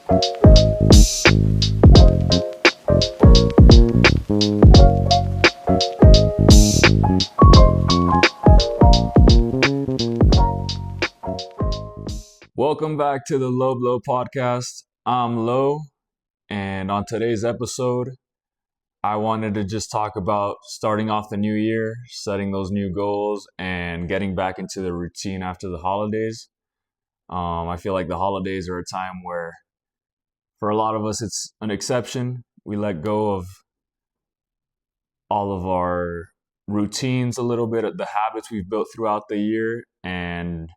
Welcome back to the Low Blow podcast. I'm Low, and on today's episode, I wanted to just talk about starting off the new year, setting those new goals, and getting back into the routine after the holidays. I feel like the holidays are a time where, for a lot of us, it's an exception. We let go of all of our routines a little bit, of the habits we've built throughout the year, and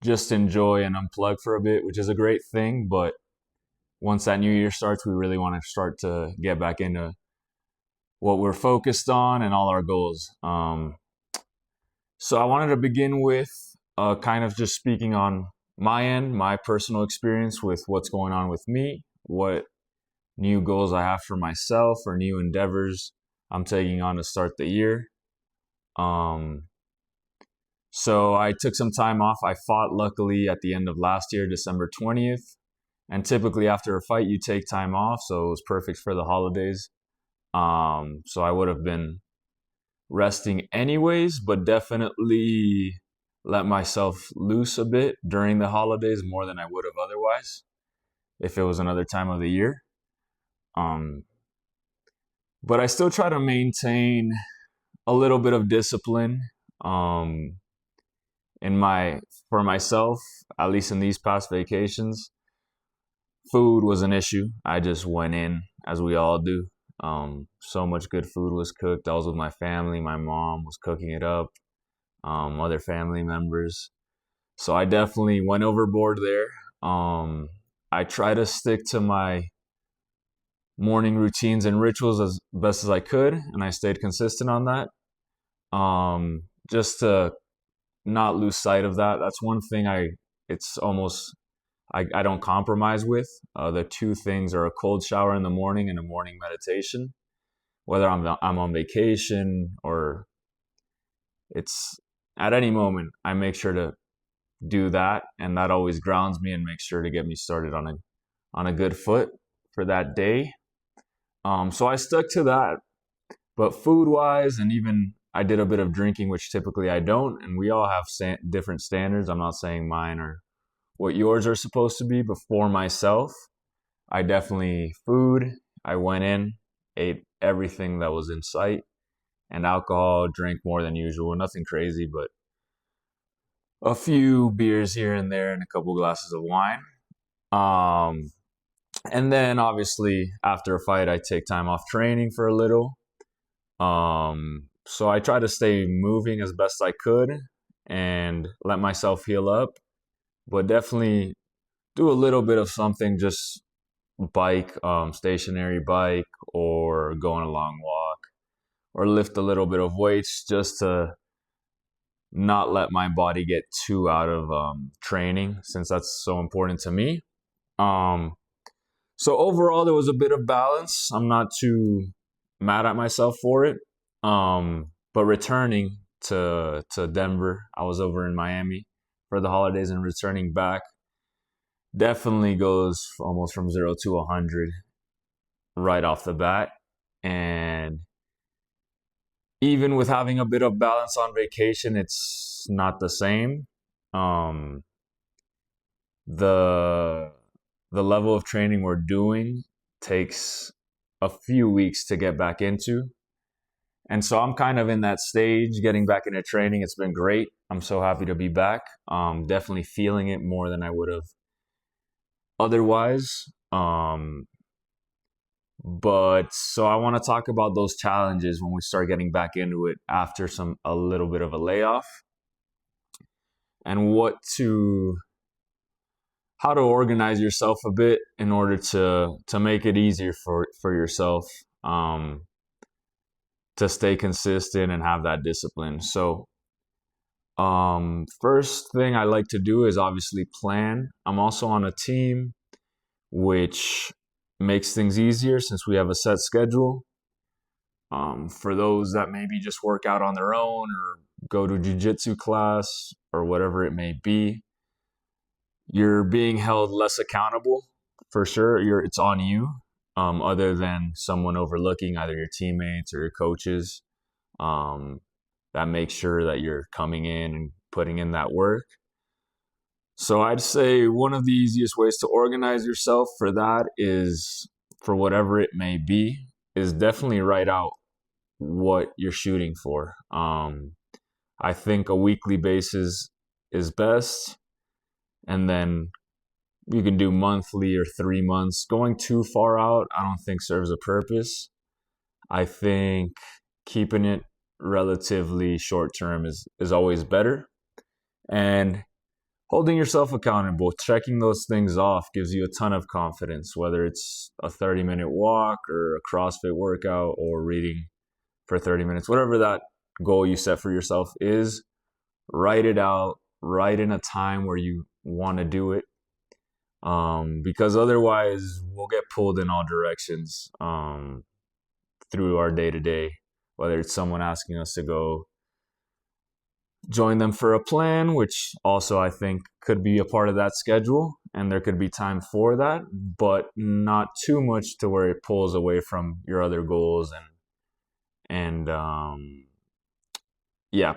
just enjoy and unplug for a bit, which is a great thing. But once that new year starts, we really want to start to get back into what we're focused on and all our goals. So I wanted to begin with kind of just speaking on my end, my personal experience with what's going on with me, what new goals I have for myself or new endeavors I'm taking on to start the year. So I took some time off. I fought luckily at the end of last year, December 20th. And typically after a fight, you take time off. So it was perfect for the holidays. So I would have been resting anyways, but definitely let myself loose a bit during the holidays more than I would have otherwise if it was another time of the year. But I still try to maintain a little bit of discipline. For myself, at least in these past vacations, food was an issue. I just went in, as we all do. So much good food was cooked. I was with my family. My mom was cooking it up. Other family members. So I definitely went overboard there. I try to stick to my morning routines and rituals as best as I could, and I stayed consistent on that. Just to not lose sight of that. That's one thing I don't compromise with. The two things are a cold shower in the morning and a morning meditation. Whether I'm on vacation or it's at any moment, I make sure to do that, and that always grounds me and makes sure to get me started on a good foot for that day. So I stuck to that. But food-wise, and even I did a bit of drinking, which typically I don't, and we all have different standards. I'm not saying mine are what yours are supposed to be, but for myself, I went in, ate everything that was in sight, and alcohol, drank more than usual. Nothing crazy, but a few beers here and there and a couple glasses of wine. And then obviously after a fight, I take time off training for a little. So I try to stay moving as best I could and let myself heal up, but definitely do a little bit of something, just stationary bike, or go on a long walk, or lift a little bit of weights just to not let my body get too out of training, since that's so important to me. So overall, there was a bit of balance. I'm not too mad at myself for it. But returning to Denver, I was over in Miami for the holidays, and returning back definitely goes almost from 0 to 100 right off the bat. And even with having a bit of balance on vacation, it's not the same. The level of training we're doing takes a few weeks to get back into. And so I'm kind of in that stage, getting back into training. It's been great. I'm so happy to be back. Definitely feeling it more than I would have otherwise. But so I want to talk about those challenges when we start getting back into it after a little bit of a layoff, and how to organize yourself a bit in order to make it easier for yourself to stay consistent and have that discipline. So first thing I like to do is obviously plan. I'm also on a team, which makes things easier since we have a set schedule. For those that maybe just work out on their own or go to jiu-jitsu class or whatever it may be, you're being held less accountable for sure it's on you, other than someone overlooking, either your teammates or your coaches, um, that make sure that you're coming in and putting in that work. So I'd say one of the easiest ways to organize yourself for that is, for whatever it may be, is definitely write out what you're shooting for. I think a weekly basis is best, and then you can do monthly or 3 months. Going too far out, I don't think serves a purpose. I think keeping it relatively short term is always better. And holding yourself accountable, checking those things off gives you a ton of confidence, whether it's a 30-minute walk or a CrossFit workout or reading for 30 minutes, whatever that goal you set for yourself is, write it out, write in a time where you want to do it. Because otherwise we'll get pulled in all directions through our day to day, whether it's someone asking us to go join them for a plan, which also I think could be a part of that schedule, and there could be time for that, but not too much to where it pulls away from your other goals and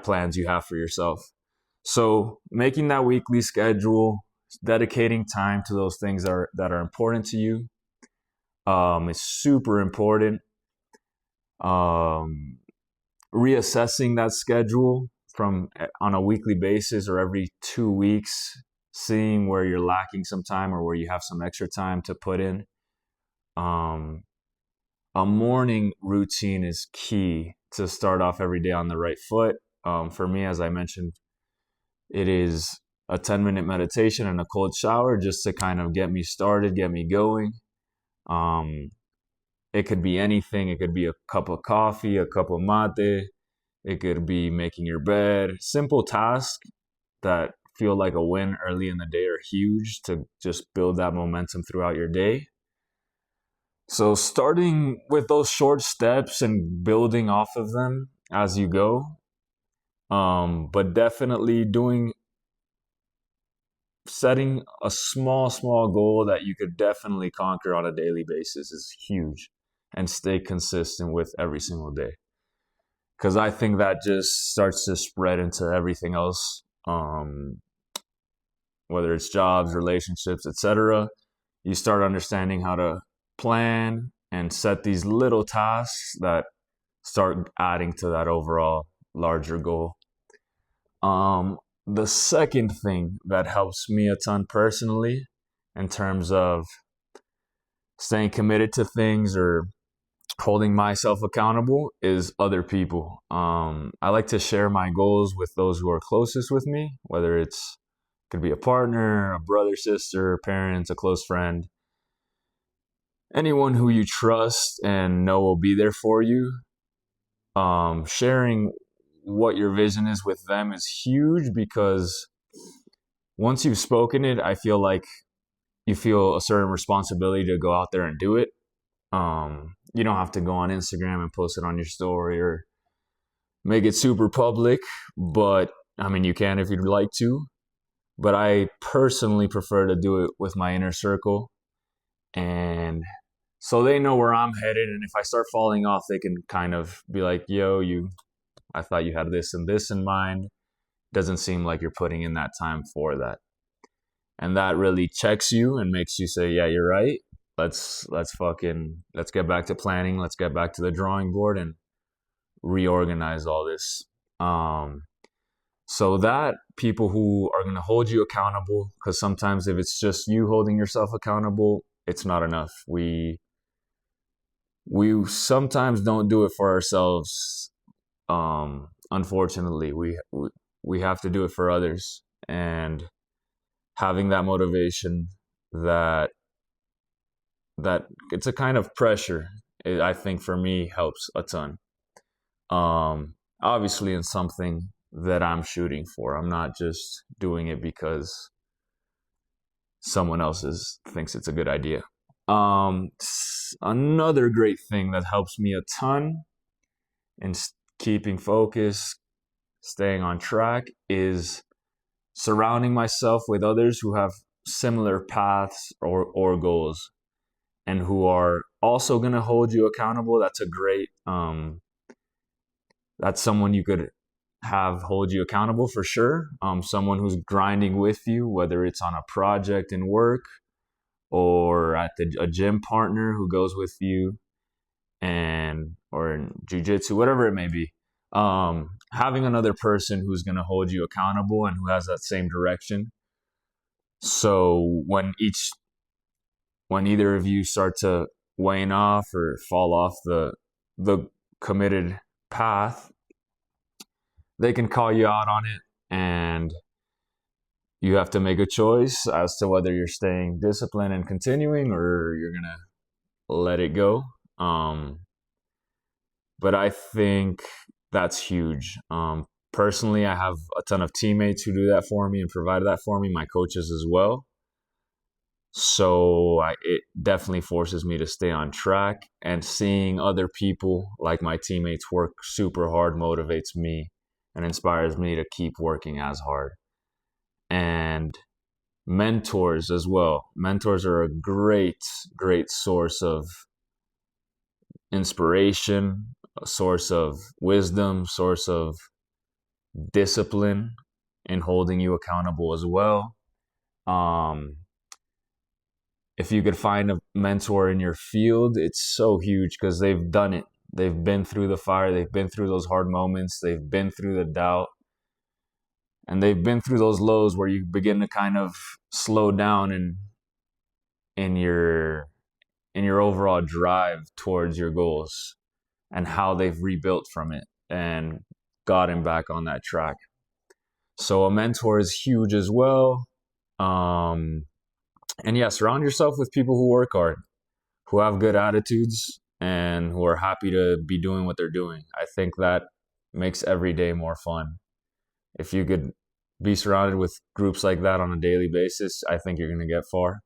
plans you have for yourself. So making that weekly schedule, dedicating time to those things that are important to you, is super important. Reassessing that schedule on a weekly basis or every 2 weeks, seeing where you're lacking some time or where you have some extra time to put in. A morning routine is key to start off every day on the right foot. For me, as I mentioned, it is a 10-minute meditation and a cold shower just to kind of get me started, get me going. It could be anything. It could be a cup of coffee, a cup of mate. It could be making your bed. Simple tasks that feel like a win early in the day are huge to just build that momentum throughout your day. So starting with those short steps and building off of them as you go, but definitely setting a small goal that you could definitely conquer on a daily basis is huge, and stay consistent with every single day. Because I think that just starts to spread into everything else, whether it's jobs, relationships, etc. You start understanding how to plan and set these little tasks that start adding to that overall larger goal. The second thing that helps me a ton personally in terms of staying committed to things or holding myself accountable is other people. I like to share my goals with those who are closest with me, whether could be a partner, a brother, sister, parents, a close friend, anyone who you trust and know will be there for you. Sharing what your vision is with them is huge, because once you've spoken it, I feel like you feel a certain responsibility to go out there and do it. You don't have to go on Instagram and post it on your story or make it super public, but I mean, you can if you'd like to. But I personally prefer to do it with my inner circle, and so they know where I'm headed. And if I start falling off, they can kind of be like, yo, I thought you had this and this in mind. Doesn't seem like you're putting in that time for that. And that really checks you and makes you say, yeah, you're right. Let's get back to planning. Let's get back to the drawing board and reorganize all this. So that people who are going to hold you accountable, because sometimes if it's just you holding yourself accountable, it's not enough. We sometimes don't do it for ourselves. Unfortunately, we have to do it for others, and having that motivation, that it's a kind of pressure, I think for me helps a ton. Obviously in something that I'm shooting for. I'm not just doing it because someone else thinks it's a good idea. Another great thing that helps me a ton in keeping focus, staying on track, is surrounding myself with others who have similar paths or goals, and who are also going to hold you accountable. That's a great, that's someone you could have hold you accountable for sure. Someone who's grinding with you, whether it's on a project in work or at a gym partner who goes with you, and or in jujitsu, whatever it may be. Having another person who's going to hold you accountable and who has that same direction. So when either of you start to wane off or fall off the committed path, they can call you out on it, and you have to make a choice as to whether you're staying disciplined and continuing or you're gonna let it go. But I think that's huge. Personally, I have a ton of teammates who do that for me and provide that for me, my coaches as well. So it definitely forces me to stay on track, and seeing other people like my teammates work super hard motivates me and inspires me to keep working as hard. And mentors as well. Mentors are a great source of inspiration, a source of wisdom, source of discipline in holding you accountable as well. If you could find a mentor in your field, it's so huge because they've done it. They've been through the fire. They've been through those hard moments. They've been through the doubt. And they've been through those lows where you begin to kind of slow down in your overall drive towards your goals, and how they've rebuilt from it and gotten back on that track. So a mentor is huge as well. And yeah, surround yourself with people who work hard, who have good attitudes, and who are happy to be doing what they're doing. I think that makes every day more fun. If you could be surrounded with groups like that on a daily basis, I think you're going to get far.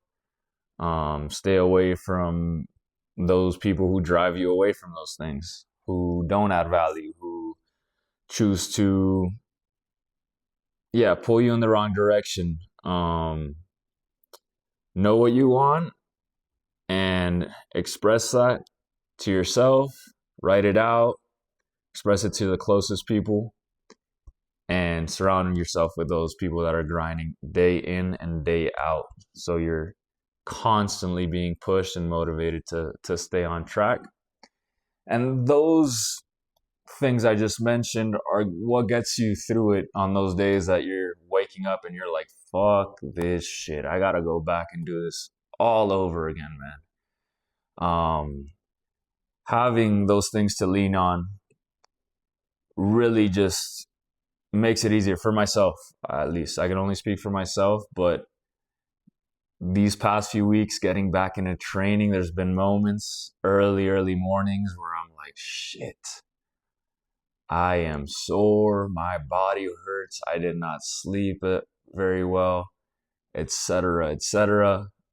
Stay away from those people who drive you away from those things, who don't add value, who choose to, pull you in the wrong direction. Know what you want and express that to yourself, write it out, express it to the closest people, and surrounding yourself with those people that are grinding day in and day out. So you're constantly being pushed and motivated to stay on track. And those things I just mentioned are what gets you through it on those days that you're waking up and you're like, fuck this shit. I gotta go back and do this all over again, man. Having those things to lean on really just makes it easier for myself, at least. I can only speak for myself, but these past few weeks getting back into training, there's been moments, early mornings where I'm like, shit, I am sore, my body hurts, I did not sleep very well, etc.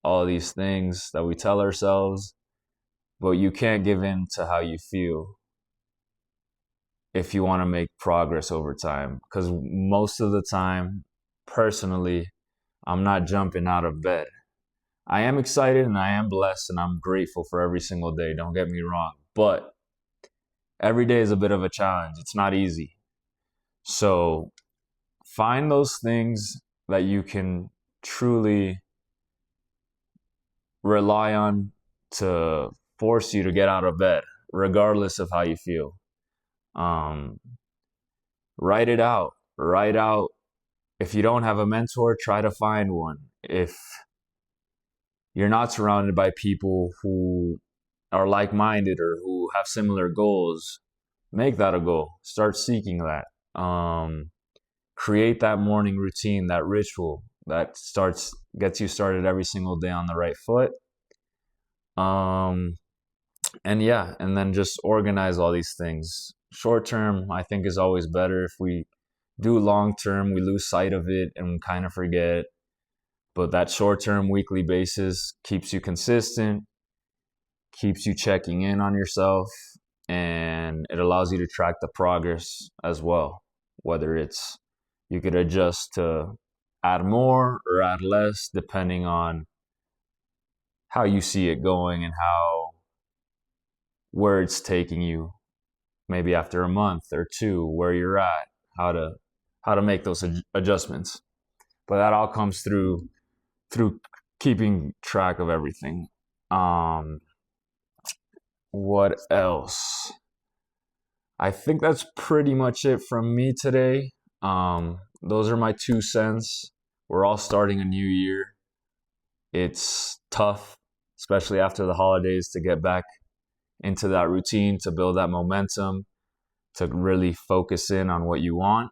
All these things that we tell ourselves, but you can't give in to how you feel if you want to make progress over time. Because most of the time, personally, I'm not jumping out of bed. I am excited and I am blessed and I'm grateful for every single day, don't get me wrong, but every day is a bit of a challenge. It's not easy. So find those things that you can truly rely on to force you to get out of bed, regardless of how you feel. Write it out. Write out. If you don't have a mentor, try to find one. If you're not surrounded by people who are like-minded or who have similar goals, make that a goal. Start seeking that. Create that morning routine, that ritual that gets you started every single day on the right foot. And then just organize all these things. Short term, I think, is always better. If we do long term, we lose sight of it and kind of forget. But that short term, weekly basis keeps you consistent, keeps you checking in on yourself, and it allows you to track the progress as well. Whether it's you could adjust to add more or add less depending on how you see it going and where it's taking you, maybe after a month or two, where you're at, how to make those adjustments. But that all comes through keeping track of everything. What else? I think that's pretty much it from me today. Those are my 2 cents. We're all starting a new year. It's tough, especially after the holidays, to get back into that routine, to build that momentum, to really focus in on what you want.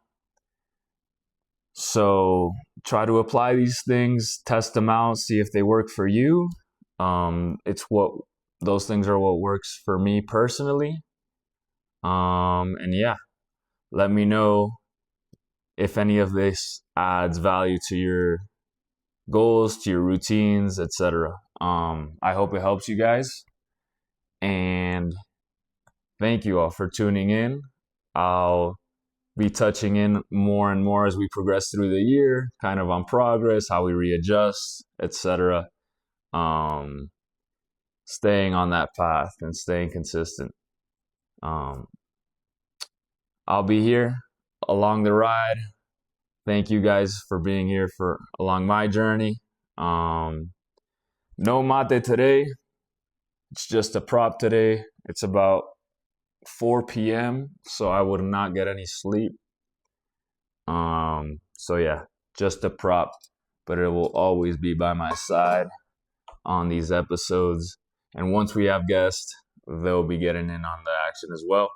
So try to apply these things, test them out, see if they work for you. Those things are what works for me personally. And yeah, let me know if any of this adds value to your goals, to your routines, etc. I hope it helps you guys. And thank you all for tuning in. I'll be touching in more and more as we progress through the year, kind of on progress, how we readjust, etc. Staying on that path and staying consistent. I'll be here along the ride. Thank you guys for being here along my journey. No mate today. It's just a prop today. It's about 4 p.m., so I would not get any sleep. So yeah, just a prop, but it will always be by my side on these episodes. And once we have guests, they'll be getting in on the action as well.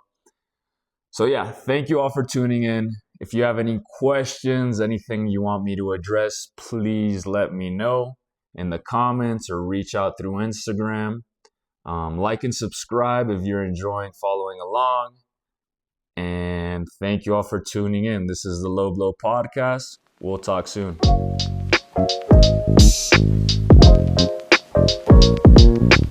So yeah, thank you all for tuning in. If you have any questions, anything you want me to address, please let me know in the comments or reach out through Instagram. Like and subscribe if you're enjoying following along. And thank you all for tuning in. This is the Low Blow Podcast. We'll talk soon.